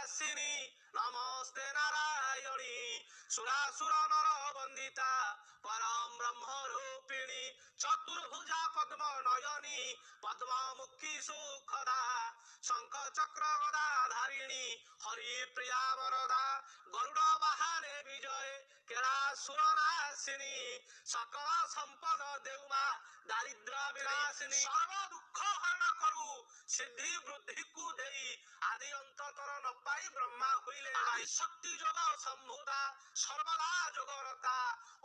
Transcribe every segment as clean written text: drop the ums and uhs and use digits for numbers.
नाशिनी नमस्ते नारायणी सुरासुर नर वंदिता परम ब्रह्म रूपिणी चतुर्भुजा पद्म नयनी पद्ममुखी सुखदा शंख चक्र गदा धारिणी हरि प्रिया वरदा गरुड़ वाहने विजय केलासुर नाशिनी सकल संपद देउमा दारिद्र विनाशिनी सर्व दुख हरण करू सिद्धि वृद्धि को देई आदि अंत कर न पाई ब्रह्मा हुईले आदि शक्ति जोग संभूता सर्वदा जोगरता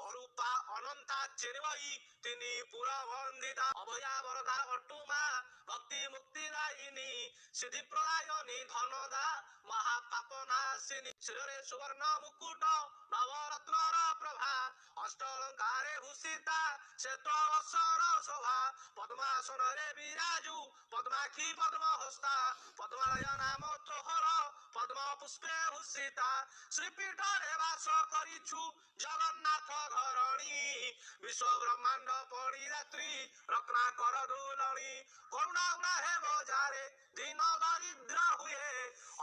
अरूपा अनंता चिरवई तिनी पुरा वंदिता अभया वरदा अटुमा भक्ति मुक्ति दायिनी सिद्धि प्रदायनी धनदा महापापनाशिनी शिरे सुवर्ण मुकुट नवरत्न प्रभा अष्ट अलंकारे भूषिता श्वेत वस्त्र शोभा पद्मासन रे विराजु पद्माक्षी पद्म हस्ता पद्मालय नाम तोहर पद्म पुष्पे भूषिता श्रीपीठ रे वास करिछु जगन्नाथ घरणी विश्व ब्रह्मांड पड़ी रात्रि रत्नाकर दुलणी करुणा उड़ा हे बजारे दिन दरिद्र हुए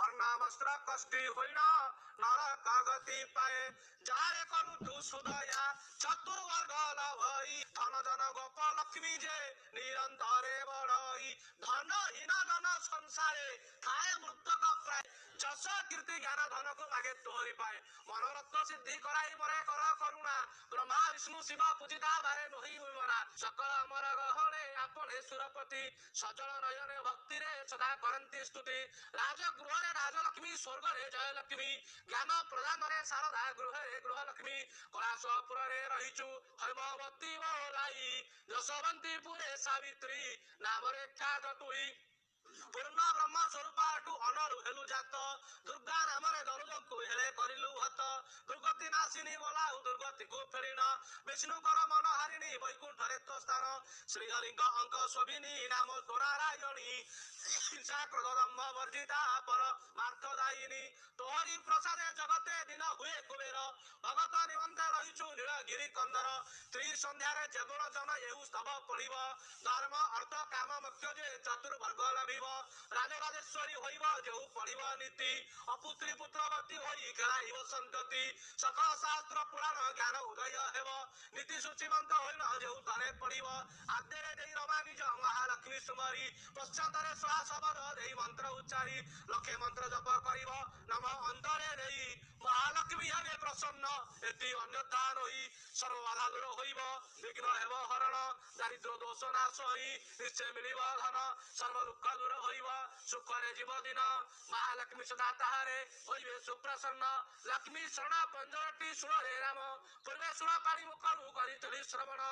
अन्ना वस्त्र कष्टी होइन नरक गति पाए जारे करू तू सुदया चतुर्वर्ग लभई धन जन गोप लक्ष्मी जे निरंतरे बड़ई धनहीन जन संसारे खाए मृतक प्राय जस कीर्ति ज्ञान धन को मागे तोहरी पाए मनोरत्न सिद्धि कराई मरे कर करुणा ब्रह्मा विष्णु शिव पूजिता बारे नही मरा सकल अमर गहने आपणे सुरपति सजल नयने भक्ति रे सदा करंती स्तुति राजगृह रे राजलक्ष्मी स्वर्ग रे जय लक्ष्मी ज्ञान प्रदान रे शारदा गृह रे गृह लक्ष्मी कलाशपुर रे रहिचु हेमवती बोलाई यशवंती पुरे सावित्री नाम रे ख्यात तुई पूर्ण ब्रह्म स्वरूपाठु अनरु हेलु जात दुर्गा नाम रे दरुजंकु हेले करिलु हत दुर्गति नाशिनी बोलाउ दुर्गति को फेरिन विष्णु कर मन हारिणी वैकुंठ रे तो स्थान श्रीहरिंग अंक स्वभिनी नाम तोरारायणी हिंसा क्रोध दम्भ वर्जिता पर मार्थदायिनी तोहरी प्रसादे जगते दिन हुए कुबेर भगत निमंत रहिछु नीलगिरी कंदर त्रिसंध्यारे जेगुण जन एहु स्तव पड़िब धर्म अर्थ काम मुख्य जे चतुर्वर्ग लभिब राजराजेश्वरी होइब जेहु पड़िब नीति अपुत्री पुत्रवती होई खेलाइब संतति सकल शास्त्र पुराण ज्ञान उदय हेब नीति सूचिवंत होइन जेहु तरे पड़िब आद्ୟରେ देई रमा निज महालक्ष्मी सुमरी पश्चातरे श्वासबद देई मंत्र उच्चारी लक्षे मंत्र जप करिब नम अंतरे देई महालक्ष्मी हेबे प्रसन्न एति अन्यथा नही सर्व बाधा दूर होइब विघ्न हेब हरण दारिद्र दोष नाश होई निश्चय मिलिब धन सर्व दुख दूर होइब सुखरे जीव दिन महालक्ष्मी सदा ताहारे होइबे सुप्रसन्न लक्ष्मी शरण पंजरटी सुरे राम पूर्वे सुर पाणी मुखरू करितली श्रवण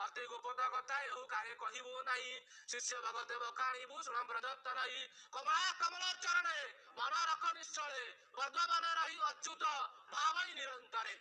अति गोपद कथा एहु काहे कहिबो नाही शिष्य भगत बखाणीबु शुण ब्रजत नहीं कमला कमल चरणे मन रख निश्चले पद्मवन रही अच्युत भावई निरंतरे।